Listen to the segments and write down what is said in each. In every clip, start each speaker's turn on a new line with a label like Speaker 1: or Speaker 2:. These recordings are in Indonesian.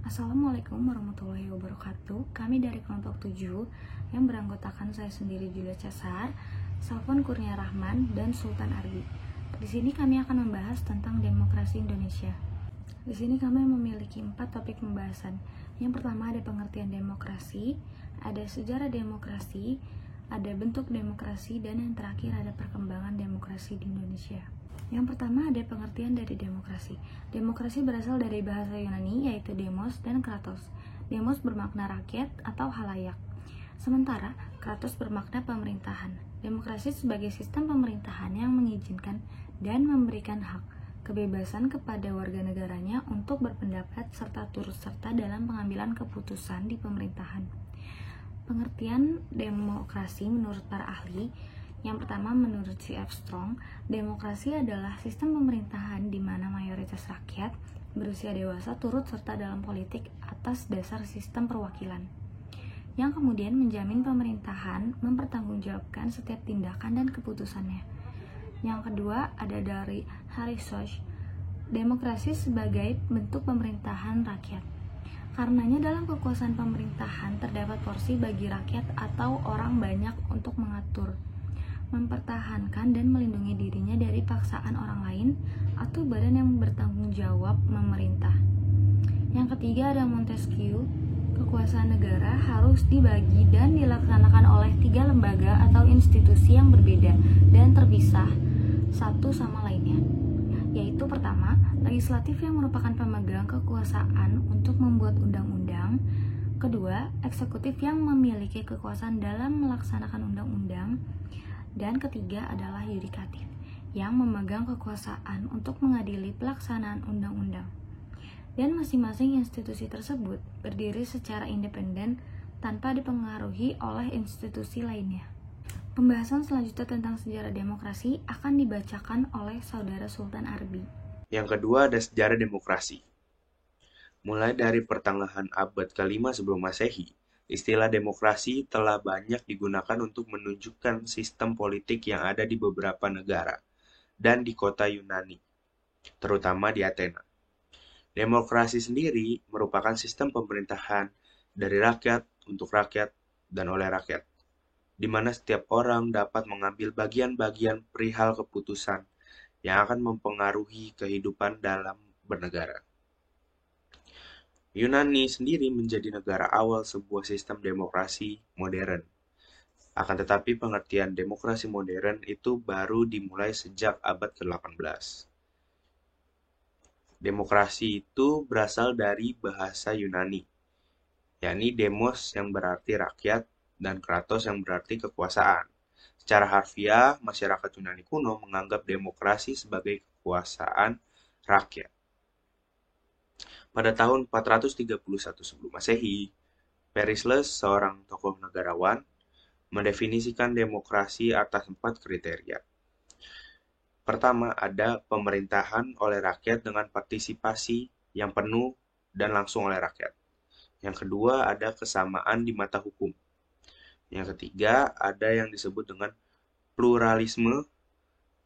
Speaker 1: Assalamualaikum warahmatullahi wabarakatuh. Kami dari kelompok 7 yang beranggotakan saya sendiri Julia Cesar, Salfon Kurnia Rahman, dan Sultan Arbi. Di sini kami akan membahas tentang demokrasi Indonesia. Di sini kami memiliki 4 topik pembahasan. Yang pertama ada pengertian demokrasi, ada sejarah demokrasi, ada bentuk demokrasi, dan yang terakhir ada perkembangan demokrasi di Indonesia. Yang pertama ada pengertian dari demokrasi. Demokrasi berasal dari bahasa Yunani yaitu demos dan kratos. Demos bermakna rakyat atau halayak, sementara kratos bermakna pemerintahan. Demokrasi sebagai sistem pemerintahan yang mengizinkan dan memberikan hak kebebasan kepada warga negaranya untuk berpendapat serta turut serta dalam pengambilan keputusan di pemerintahan. Pengertian demokrasi menurut para ahli. Yang pertama, menurut C.F. Strong, demokrasi adalah sistem pemerintahan di mana mayoritas rakyat berusia dewasa turut serta dalam politik atas dasar sistem perwakilan, yang kemudian menjamin pemerintahan mempertanggungjawabkan setiap tindakan dan keputusannya. Yang kedua, ada dari Harry Schott, demokrasi sebagai bentuk pemerintahan rakyat. Karenanya dalam kekuasaan pemerintahan terdapat porsi bagi rakyat atau orang banyak untuk mengatur, mempertahankan dan melindungi dirinya dari paksaan orang lain atau badan yang bertanggung jawab memerintah. Yang ketiga ada Montesquieu, kekuasaan negara harus dibagi dan dilaksanakan oleh 3 lembaga atau institusi yang berbeda dan terpisah satu sama lainnya, yaitu pertama, legislatif yang merupakan pemegang kekuasaan untuk membuat undang-undang, kedua, eksekutif yang memiliki kekuasaan dalam melaksanakan undang-undang, dan ketiga adalah yudikatif yang memegang kekuasaan untuk mengadili pelaksanaan undang-undang. Dan masing-masing institusi tersebut berdiri secara independen tanpa dipengaruhi oleh institusi lainnya. Pembahasan selanjutnya tentang sejarah demokrasi akan dibacakan oleh Saudara Sultan Arbi.
Speaker 2: Yang kedua ada sejarah demokrasi. Mulai dari pertengahan abad ke-5 sebelum Masehi, istilah demokrasi telah banyak digunakan untuk menunjukkan sistem politik yang ada di beberapa negara dan di kota Yunani, terutama di Athena. Demokrasi sendiri merupakan sistem pemerintahan dari rakyat, untuk rakyat, dan oleh rakyat, di mana setiap orang dapat mengambil bagian-bagian perihal keputusan yang akan mempengaruhi kehidupan dalam bernegara. Yunani sendiri menjadi negara awal sebuah sistem demokrasi modern. Akan tetapi pengertian demokrasi modern itu baru dimulai sejak abad ke-18. Demokrasi itu berasal dari bahasa Yunani, yakni demos yang berarti rakyat dan kratos yang berarti kekuasaan. Secara harfiah, masyarakat Yunani kuno menganggap demokrasi sebagai kekuasaan rakyat. Pada tahun 431 sebelum Masehi, Pericles, seorang tokoh negarawan, mendefinisikan demokrasi atas 4 kriteria. Pertama, ada pemerintahan oleh rakyat dengan partisipasi yang penuh dan langsung oleh rakyat. Yang kedua, ada kesamaan di mata hukum. Yang ketiga, ada yang disebut dengan pluralisme,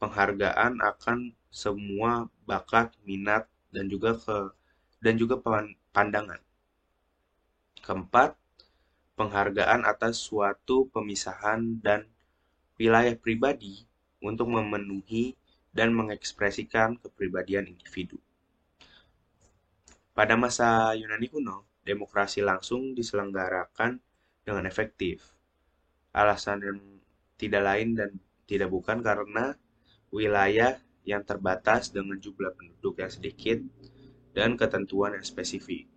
Speaker 2: penghargaan akan semua bakat, minat, dan juga pandangan. Keempat, penghargaan atas suatu pemisahan dan wilayah pribadi untuk memenuhi dan mengekspresikan kepribadian individu. Pada masa Yunani kuno, demokrasi langsung diselenggarakan dengan efektif. Alasan yang tidak lain dan tidak bukan karena wilayah yang terbatas dengan jumlah penduduk yang sedikit dan ketentuan yang spesifik.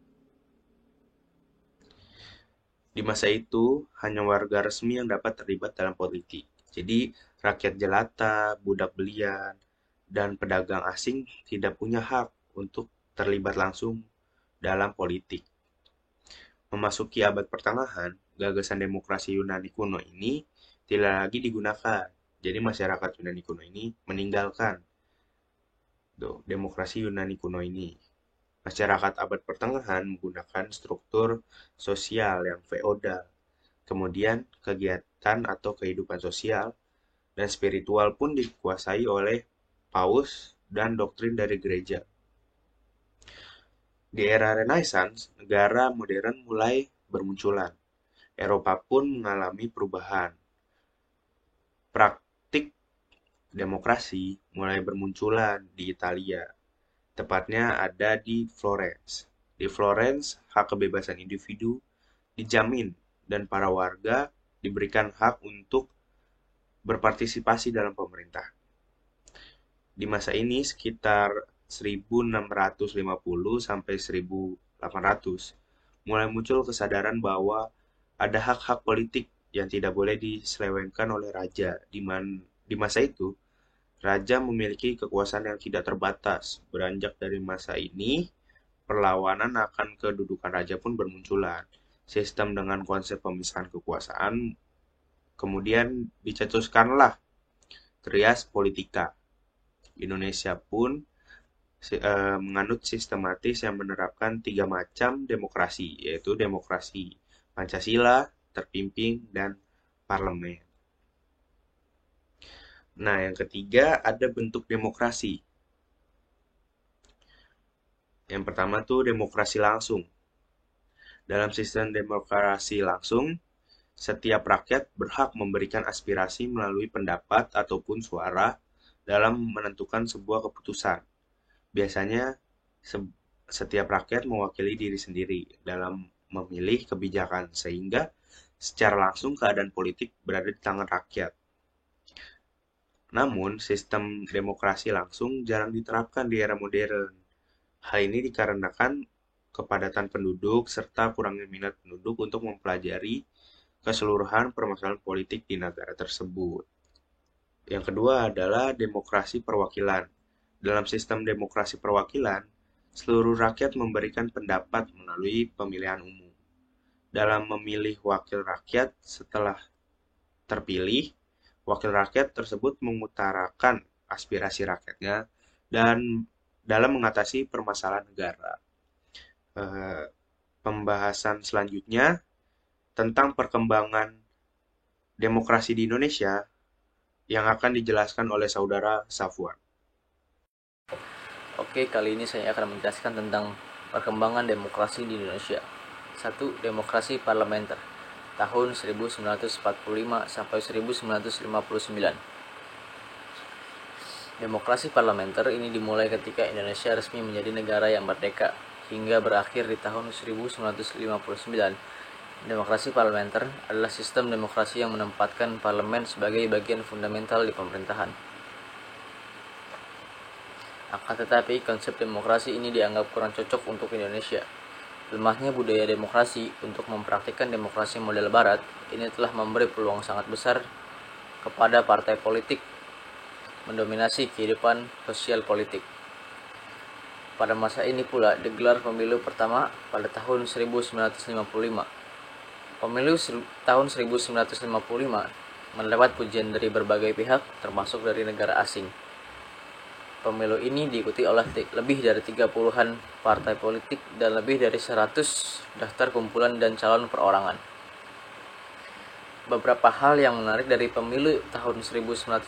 Speaker 2: Di masa itu, hanya warga resmi yang dapat terlibat dalam politik. Jadi, rakyat jelata, budak belian, dan pedagang asing tidak punya hak untuk terlibat langsung dalam politik. Memasuki abad pertengahan, gagasan demokrasi Yunani kuno ini tidak lagi digunakan. Jadi, masyarakat Yunani kuno ini meninggalkan demokrasi Yunani kuno ini. Masyarakat abad pertengahan menggunakan struktur sosial yang feodal. Kemudian kegiatan atau kehidupan sosial dan spiritual pun dikuasai oleh paus dan doktrin dari gereja. Di era Renaissance, negara modern mulai bermunculan. Eropa pun mengalami perubahan. Praktik demokrasi mulai bermunculan di Italia, tepatnya ada di Florence. Di Florence, hak kebebasan individu dijamin dan para warga diberikan hak untuk berpartisipasi dalam pemerintah. Di masa ini sekitar 1650 sampai 1800 mulai muncul kesadaran bahwa ada hak-hak politik yang tidak boleh diselewengkan oleh raja. Di masa itu, raja memiliki kekuasaan yang tidak terbatas. Beranjak dari masa ini, perlawanan akan kedudukan raja pun bermunculan. Sistem dengan konsep pemisahan kekuasaan kemudian dicetuskanlah trias politika. Indonesia pun menganut sistematis yang menerapkan 3 macam demokrasi, yaitu demokrasi Pancasila, terpimpin, dan parlemen. Nah, yang ketiga ada bentuk demokrasi. Yang pertama tuh demokrasi langsung. Dalam sistem demokrasi langsung, setiap rakyat berhak memberikan aspirasi melalui pendapat ataupun suara dalam menentukan sebuah keputusan. Biasanya, setiap rakyat mewakili diri sendiri dalam memilih kebijakan, sehingga secara langsung keadaan politik berada di tangan rakyat. Namun, sistem demokrasi langsung jarang diterapkan di era modern. Hal ini dikarenakan kepadatan penduduk serta kurangnya minat penduduk untuk mempelajari keseluruhan permasalahan politik di negara tersebut. Yang kedua adalah demokrasi perwakilan. Dalam sistem demokrasi perwakilan, seluruh rakyat memberikan pendapat melalui pemilihan umum. Dalam memilih wakil rakyat setelah terpilih, wakil rakyat tersebut mengutarakan aspirasi rakyatnya dan dalam mengatasi permasalahan negara. Pembahasan selanjutnya tentang perkembangan demokrasi di Indonesia yang akan dijelaskan oleh saudara Safwan.
Speaker 3: Oke, kali ini saya akan menjelaskan tentang perkembangan demokrasi di Indonesia. 1. Demokrasi parlementer tahun 1945 sampai 1959. Demokrasi parlementer ini dimulai ketika Indonesia resmi menjadi negara yang merdeka hingga berakhir di tahun 1959. Demokrasi parlementer adalah sistem demokrasi yang menempatkan parlemen sebagai bagian fundamental di pemerintahan. Akan tetapi, konsep demokrasi ini dianggap kurang cocok untuk Indonesia. Lemahnya budaya demokrasi untuk mempraktikkan demokrasi model barat ini telah memberi peluang sangat besar kepada partai politik mendominasi kehidupan sosial politik. Pada masa ini pula digelar pemilu pertama pada tahun 1955. Pemilu tahun 1955 mendapat pujian dari berbagai pihak termasuk dari negara asing. Pemilu ini diikuti oleh lebih dari 30-an partai politik dan lebih dari 100 daftar kumpulan dan calon perorangan. Beberapa hal yang menarik dari pemilu tahun 1955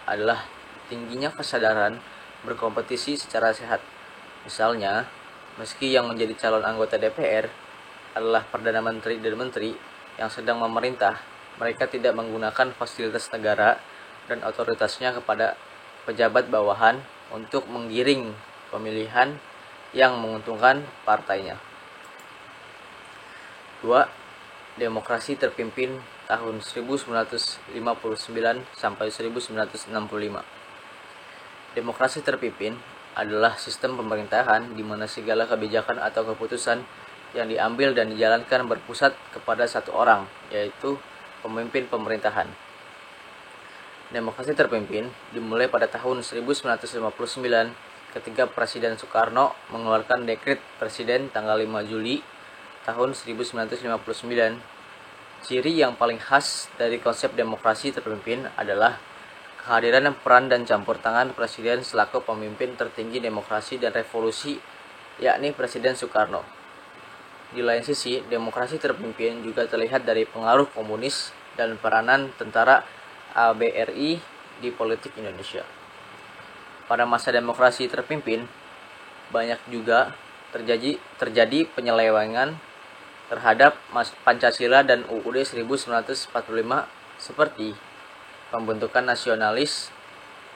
Speaker 3: adalah tingginya kesadaran berkompetisi secara sehat. Misalnya, meski yang menjadi calon anggota DPR adalah Perdana Menteri dan Menteri yang sedang memerintah, mereka tidak menggunakan fasilitas negara dan otoritasnya kepada pejabat bawahan untuk menggiring pemilihan yang menguntungkan partainya. 2. Demokrasi terpimpin tahun 1959 sampai 1965. Demokrasi terpimpin adalah sistem pemerintahan di mana segala kebijakan atau keputusan yang diambil dan dijalankan berpusat kepada satu orang, yaitu pemimpin pemerintahan. Demokrasi terpimpin dimulai pada tahun 1959 ketika Presiden Soekarno mengeluarkan dekret Presiden tanggal 5 Juli tahun 1959. Ciri yang paling khas dari konsep demokrasi terpimpin adalah kehadiran peran dan campur tangan Presiden selaku pemimpin tertinggi demokrasi dan revolusi, yakni Presiden Soekarno. Di lain sisi, demokrasi terpimpin juga terlihat dari pengaruh komunis dan peranan tentara ABRI di politik Indonesia. Pada masa demokrasi terpimpin, banyak juga terjadi penyelewengan terhadap Pancasila dan UUD 1945 seperti pembentukan nasionalis,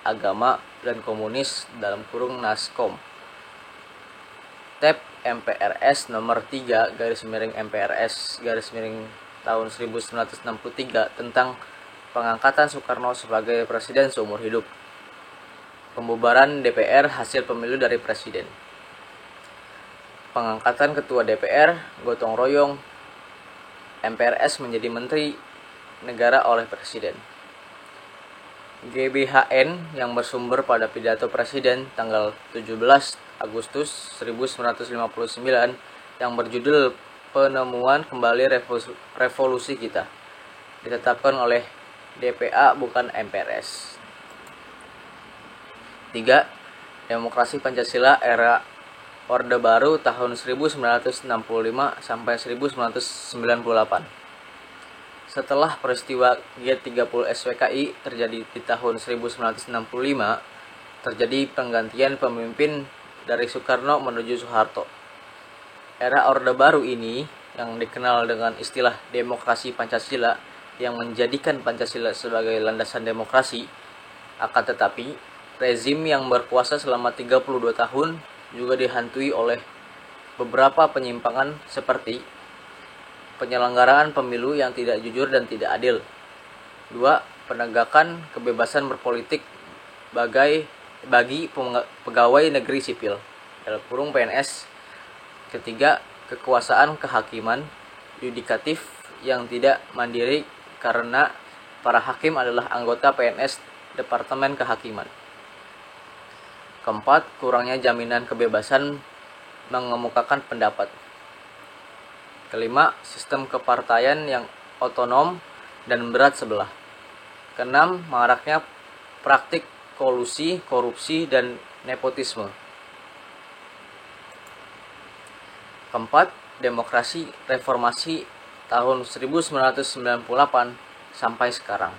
Speaker 3: agama, dan komunis (Naskom). TEP MPRS nomor 3 MPRS tahun 1963 tentang pengangkatan Soekarno sebagai presiden seumur hidup. Pembubaran DPR hasil pemilu dari presiden. Pengangkatan ketua DPR gotong royong MPRS menjadi menteri negara oleh presiden. GBHN yang bersumber pada pidato presiden tanggal 17 Agustus 1959 yang berjudul Penemuan Kembali Revolusi Kita ditetapkan oleh DPA bukan MPRS. 3. Demokrasi Pancasila era Orde Baru tahun 1965 sampai 1998. Setelah peristiwa G30 SWKI terjadi di tahun 1965, terjadi penggantian pemimpin dari Soekarno menuju Soeharto. Era Orde Baru ini yang dikenal dengan istilah demokrasi Pancasila yang menjadikan Pancasila sebagai landasan demokrasi, akan tetapi rezim yang berkuasa selama 32 tahun juga dihantui oleh beberapa penyimpangan seperti penyelenggaraan pemilu yang tidak jujur dan tidak adil. 2. Penegakan kebebasan berpolitik bagi pegawai negeri sipil (PNS). Ketiga, kekuasaan kehakiman yudikatif yang tidak mandiri karena para hakim adalah anggota PNS Departemen Kehakiman. Keempat, kurangnya jaminan kebebasan mengemukakan pendapat. Kelima, sistem kepartaian yang otonom dan berat sebelah. Keenam, maraknya praktik kolusi, korupsi, dan nepotisme. Keempat, demokrasi reformasi tahun 1998 sampai sekarang.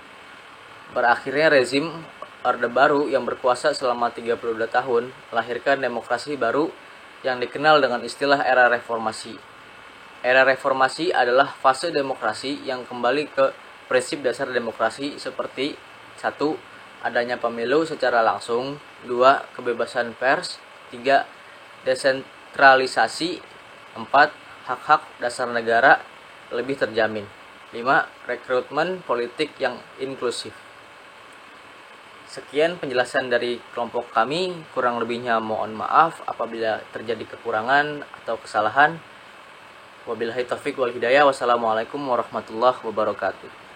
Speaker 3: Berakhirnya rezim Orde Baru yang berkuasa selama 32 tahun melahirkan demokrasi baru yang dikenal dengan istilah era reformasi. Era reformasi adalah fase demokrasi yang kembali ke prinsip dasar demokrasi seperti 1. Adanya pemilu secara langsung, 2. Kebebasan pers, 3. Desentralisasi, 4. Hak-hak dasar negara lebih terjamin, 5. Rekrutmen politik yang inklusif. Sekian penjelasan dari kelompok kami, kurang lebihnya mohon maaf apabila terjadi kekurangan atau kesalahan. Wabillahi taufiq wal hidayah. Wassalamualaikum warahmatullahi wabarakatuh.